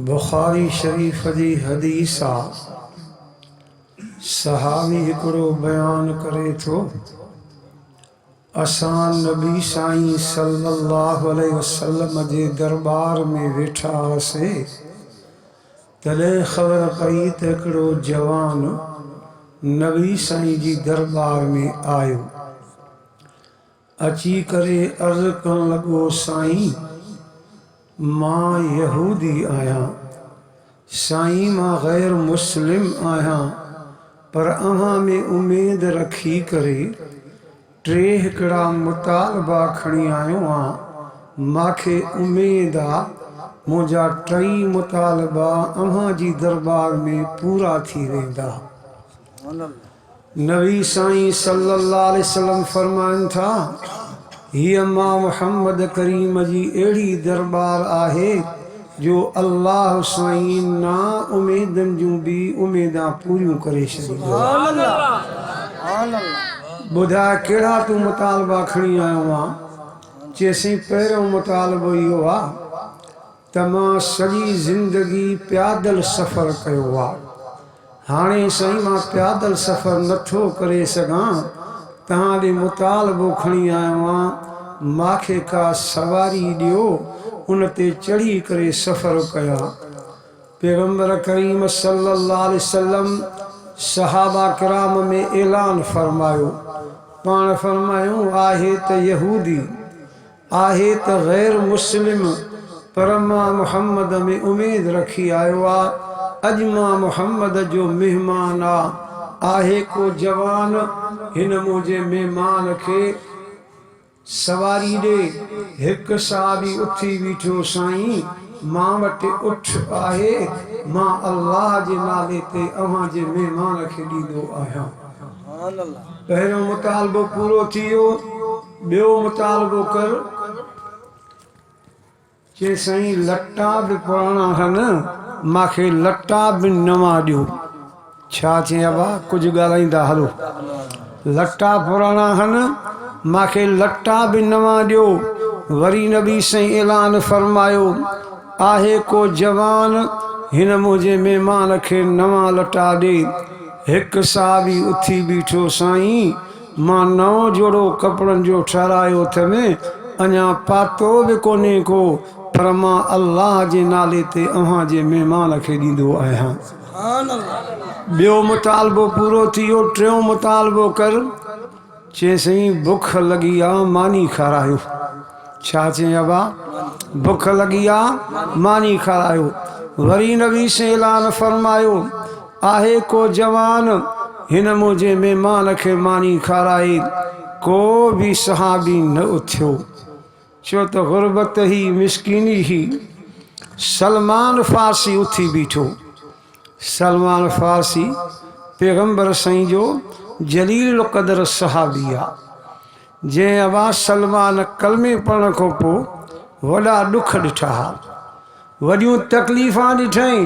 बुखारी शरीफ जी हदीस आ सहाबी हिकिड़ो बयान करे थो। असां नबी साईं सल्लल्लाहु अलैहि वसल्लम जे दरबार में वेठा हुआसीं, तॾहिं ख़बर पई त हिकिड़ो जवान नबी साईं जी दरबार में आयो। अची करे अर्ज़ करण लॻो, साईं मां यहूदी आहियां, साईं मां गैर मुस्लिम आहियां, पर अव्हां में उमेद रखी करे टे हिकिड़ा मुतालबा खणी आयो आहियां। मांखे उमेद आ मुंहिंजा टई मुतालबा अव्हां जी दरबार में पूरा थी वेंदा। नबी साईं सल्लल्लाहु अलैहि वसल्लम फरमाइनि था, हीअ मां मुहम्मद करीम जी अहिड़ी दरबार आहे जो अल्लाह साईं ना उमेदनि जूं बि उमेदां पूरियूं करे छॾींदो। ॿुधाए कहिड़ा तूं मुतालबा खणी आयो आहे? चएसि पहिरियों मुतालबो इहो आहे त मां सॼी ज़िंदगी प्यादल सफ़र कयो आहे। हाणे साईं मां प्यादल सफ़र नथो करे सघां, तव्हां ॾे मुतालबो खणी आयो आहियां, मूंखे का सवारी ॾियो, उन ते चढ़ी करे सफ़र कयां। पैगंबर करीम सल्लल्लाहु अलैहि वसल्लम सहाबा किराम में ऐलान फरमायो, पाण फरमायूं आहे त यहूदी आहे त गैर मुस्लिम, पर मां मुहम्मद में उमेद रखी आयो आहे। अॼु मां मुहम्मद जो मेहमान आहे को जवान, हिन मुंहिंजे महिमान खे सवारी ॾे। हिकु साहबी उथी बीठो, साईं मां वटि उठ आहे, मां अल्लाह जे नाले ते अव्हां जे महिमान खे ॾींदो आहियां। पहिरियों मुतालबो पूरो थी वियो, ॿियो मुतालबो कर। चए साईं लटा बि पुराणा आहिनि, मूंखे लटा बि नवां ॾियो। छा चइबा? कुझु ॻाल्हाईंदा हलो। लटा पुराणा आहिनि, मूंखे लटा बि नवां ॾियो। वरी नबी साईं ऐलान फरमायो, आहे को जवान, हिन मुंहिंजे महिमान खे नवां लटा ॾे। हिकु साहबी उथी बीठो, साईं मां नओं जोड़ो कपिड़नि जो ठहिरायो अथमि, अञा पातो बि कोन्हे को, पर मां अल्लाह जे नाले ते अव्हां जे महिमान खे ॾींदो आहियां। ॿियो मुतालबो पूरो थी वियो, टियों मुतालबो कर। चए साईं बुख लॻी आहे, मानी खारायो। छा चइबा? बुख लॻी आहे, मानी खारायो। वरी नबी से ऐलान फरमायो, आहे को जवान, हिन मुंहिंजे महिमान खे मानी खाराई। को बि सहाबी न उथियो, छो त गुरबत ही मिसकीनी ही। सलमान फारसी उथी बीठो। सलमान फारसी पैगंबर साईं जो जलील क़दर सहाबी आहे। जंहिं आवाज़ सलमान कलमे पढ़ण खां पोइ वॾा ॾुख ॾिठा, वॾियूं तकलीफ़ां ॾिठई,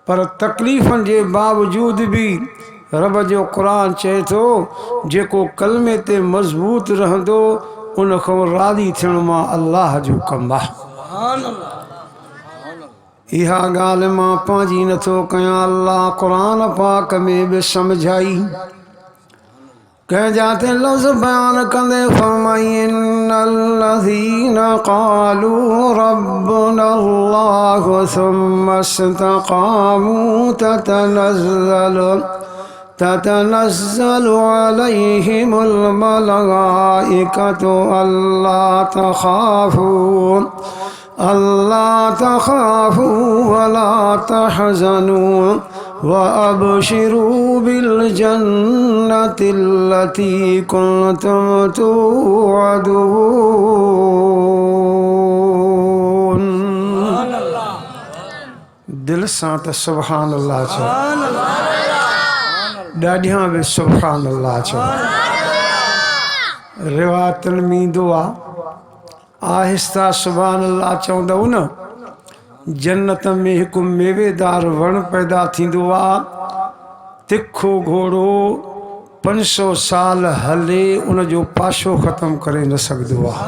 पर तकलीफ़नि जे बावजूद बि रब जो क़ुरान चए थो, जेको कलमे ते मज़बूत रहंदो उन खां राज़ी थियण मां अल्लाह जो कमु आहे। इहा ॻाल्हि मां पंहिंजी नथो कयां, अल्लाह क़ुरान पाक में बि सम्झाई। कंहिं जाते लफ़्ज़ बयान कंदे फरमाई, इन्नल्लज़ीना क़ालू रब्बुनल्लाहु सुम्मा इस्तक़ामू ततनज़्ज़लु अलैहिमुल मलाइकतु अल्ला तख़ाफू वला तहज़नू वअबशिरू बिल जन्नतिल्लती कुंतुम तुअदून। दिल सां त सुभान अल्लाह चओ, ॾाढियां बि सुभान अल्लाह चओ। रिवायतुनि में ईंदो आहे, आहिस्ता सुभान अल्लाह चवंदव न, जन्नत में हिकु मेवेदार वण पैदा थींदो आहे। तिखो घोड़ो 500 साल हले, उन जो पाशो ख़त्म करे न सघंदो आहे।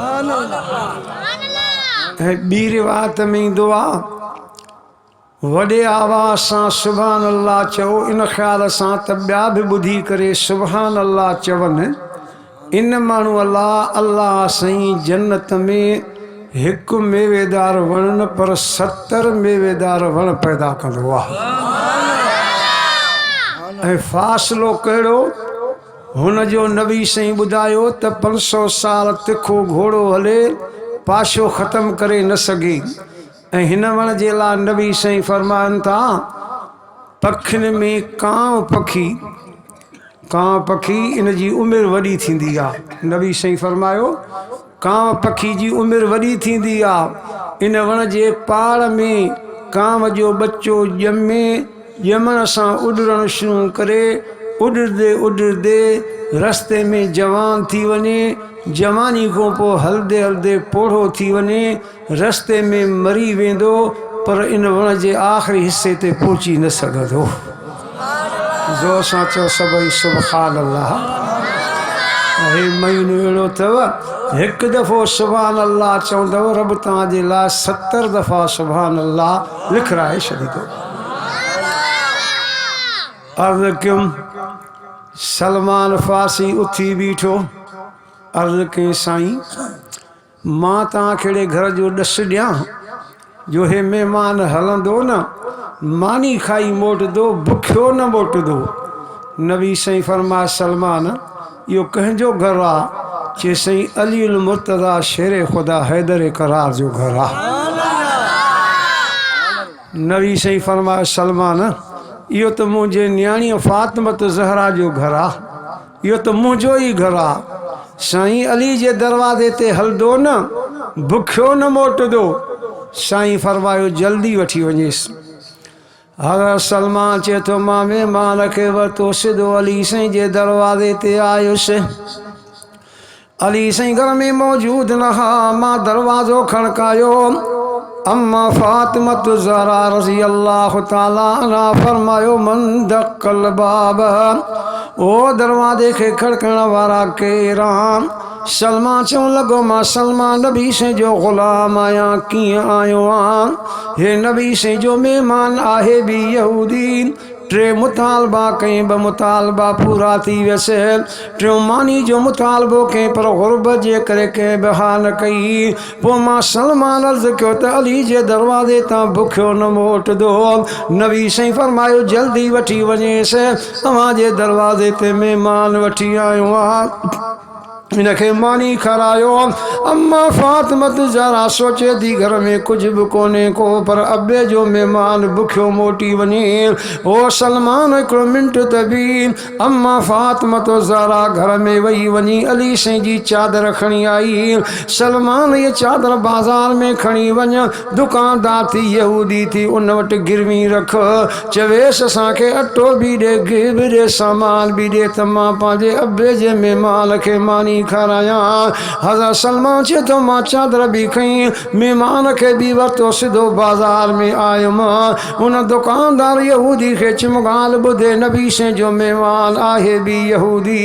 ॿी रिवायत में ईंदो आहे वॾे आवाज़ सां सुभान अल्लाह चओ इन ख़्याल सां त ॿिया बि ॿुधी करे सुभान अल्लाह चवनि इन माण्हू अल्लाह अल्लाह साईं जन्नत में हिकु मेवेदार वण न पर 70 मेवेदार वण पैदा कंदो आहे। ऐं फ़ासिलो कहिड़ो हुन जो नबी साईं ॿुधायो त 500 साल तिखो घोड़ो हले पाशो ख़त्म करे न सघे। ऐं हिन वण जे लाइ नबी साईं फरमाइनि था पखियुनि में कांव पखी इन जी उमिरि वॾी थींदी आहे। नबी साईं फरमायो कांव पखी जी उमिरि वॾी थींदी आहे। इन वण जे पाड़ में कांव जो बच्चो ॼमण सां उॾणु शुरू करे उॾंदे रस्ते में जवान थी वञे जवानी खां पोइ हलंदे हलंदे पोढ़ो थी वञे रस्ते में मरी वेंदो पर इन वण जे आख़िरी हिस्से ते पहुची न सघंदो। ज़ोर सां चओ सभई सुभान अल्लाह। हे महीनो अहिड़ो अथव हिकु दफ़ो सुभान अल्लाह चवंदव रब तव्हांजे लाइ 70 दफ़ा सुभान अल्लाह लिखाए छॾींदो। अर्ज़ कयुमि सलमान फारसी उथी बीठो अर्ज़ कई साईं मां तव्हांखे अहिड़े घर जो ॾस ॾियां जो हे महिमान हलंदो न मानी खाई मोटंदो बुखियो न मोटंदो। नबी साईं फरमाए सलमान इहो कंहिंजो घर आहे चए साईं अली उल मुर्तज़ा शेर ख़ुदा हैदर करार जो घर आहे। नबी साईं फरमाए सलमान इहो त मुंहिंजे न्याणीअ फातिमत ज़हरा जो घर आहे इहो त मुंहिंजो ई घर आहे। साईं अली जे दरवाज़े ते हलंदो न बुखियो न मोटंदो। साईं फरमायो जल्दी वठी वञेसि। हज़रत सलमान चए थो मां महिमान खे वरितो सिधो अली साईं जे दरवाज़े ते आयुसि। अली साईं घर में मौजूद न हा। मां दरवाज़ो खड़कायो अम्मा फातिमत ज़हरा रज़ी अल्लाह ताला अन्हा फरमायो मन दक़ल बाब ओ दरवाज़े खे खड़कण वारा केर आहिनि। सलमान चवण लॻो मां सलमान नबी साईं जो ग़ुलाम आहियां कीअं आयो आहियां। हे नबी साईं जो महिमान आहे बि यहूदी। 3 मुतालबा कई 2 मुतालबा पूरा थी वियसि। 3 मानी जो मुतालबो कई पर ग़ुरबत जे करे कंहिं बि हा न कई। पोइ मां सलमान अर्ज़ु कयो त अली जे दरवाज़े तां बुखियो न मोटंदो। नबी साईं फरमायो जल्दी वठी वञेसि तव्हां जे दरवाज़े ते महिमान वठी आयो आहियां। इनखे मानी खारायो। अम्मा फातिमत ज़हरा सोचे थी घर में कुझु बि कोन्हे को पर अबे जो महिमान बुखियो मोटी वञे। ओ सलमान हिकिड़ो मिंट त बि। अम्मा फातिमत ज़हरा घर में वही वञी अली साईं जी चादर खणी आई। सलमान ये चादर बाज़ार में खणी वञ दुकानदार थी यहूदी थी उन वटि गिरवी रख चवेसि असांखे अटो बि ॾे गिह बि ॾे सामान बि ॾे त मां पंहिंजे अबे जे महिमान खे मानी खारायां। हज़रत सलमान चए थो मां चादर बि खई महिमान खे बि वरितो सिधो बाज़ार में आयुमि। उन दुकानदार यहूदी खे चिमगाल ॿुधे नबी साईं जो महिमान आहे बि यहूदी।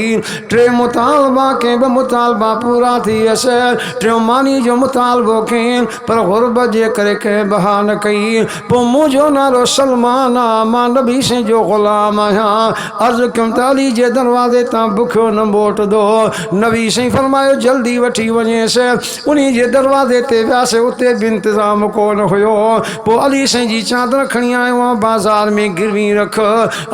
3 मुतालबा कंहिं 2 मुतालबा पूरा थी वियसि। 3 मानी जो मुतालबो कई पर ग़ुरबत जे करे कंहिं बहा न कई। पोइ मुंहिंजो नालो सलमान आहे मां नबी साईं जो ग़ुलाम आहियां। अर्ज़ु कयुमि त अली जे दरवाज़े तां बुखियो न मोटंदो। नबी साईं फरमायो जल्दी वठी वञेसि। उन जे दरवाज़े ते वियासीं उते बि इंतज़ाम कोन हुयो। पोइ अली साईं जी चादर खणी आयो आहियां बाज़ार में गिरवी रख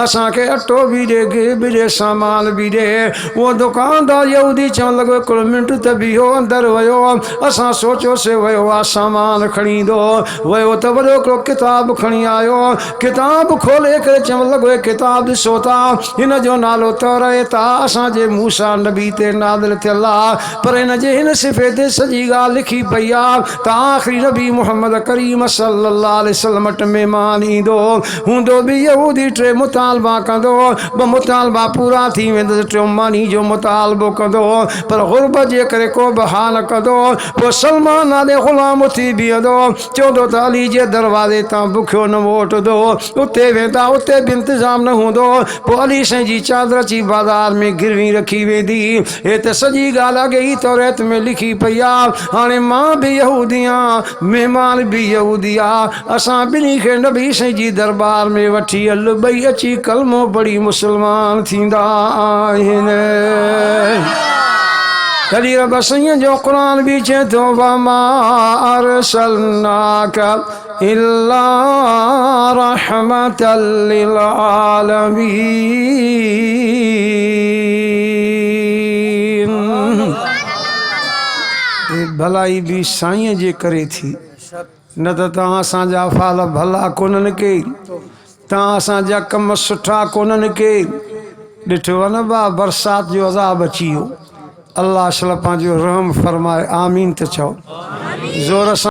असांखे अटो बि ॾे गिह बि ॾे सामान बि ॾे। उहो दुकानदार यहूदी चवण लॻो हिकिड़ो मिंट त बीहो अंदरि वियो। असां सोचियोसीं वियो आहे सामान खणी ईंदो वियो त वॾो हिकिड़ो किताब खणी आयो। किताब खोले करे चवण लॻो किताब ॾिसो था हिन जो नालो तौरात आहे असांजे मूसा नबी ते नाज़िल थियल आहे पर हिन जे हिन सिफ़े ते सॼी ॻाल्हि लिखी पई आहे त आख़िरी नबी मुहम्मद करीम सल्लल्लाहु अलैहि वसल्लम वटि महिमान ईंदो हूंदो बि यहूदी 3 मुतालबा कंदो 2 मुतालबा पूरा थी वेंदसि 3 मानी जो मुतालबो कंदो पर ग़ुरबत जे करे को बि हा न कंदो। पोइ सलमान नाले ग़ुलाम उथी बीहंदो चवंदो त अली जे दरवाज़े तां बुखियो न मोटंदो। उते वेंदा उते बि इंतज़ाम न हूंदो। पोइ अली साईं जी चादर अची बाज़ार में गिरवी रखी वेंदी। हे त सजी ॻाल्हि अॻे तौरेत में लिखी पई आहे। हाणे मां बि यहूदियां महिमान बि यहूदिया असां ॿिन्ही खे नबी साईं जी दरबार में वठी हल ॿई अची कलमो पढ़ी मुस्लमान थींदा आहिनि। तॾहिं रब साईं जो क़ुरान बि चए थो वमा अरसलनाका इल्ला रहमतल लिल आलमीन। भलाई बि साईं जे करे थी, न त तव्हां असांजा फ़ाल भला कोन्हनि के, तव्हां असांजा कम सुठा कोन्हनि के। ॾिठो आहे न बा बरसात जो अज़ाब अची वियो, अल्लाह शल पंहिंजो रहम फरमाए आमीन त चओ ज़ोर सां।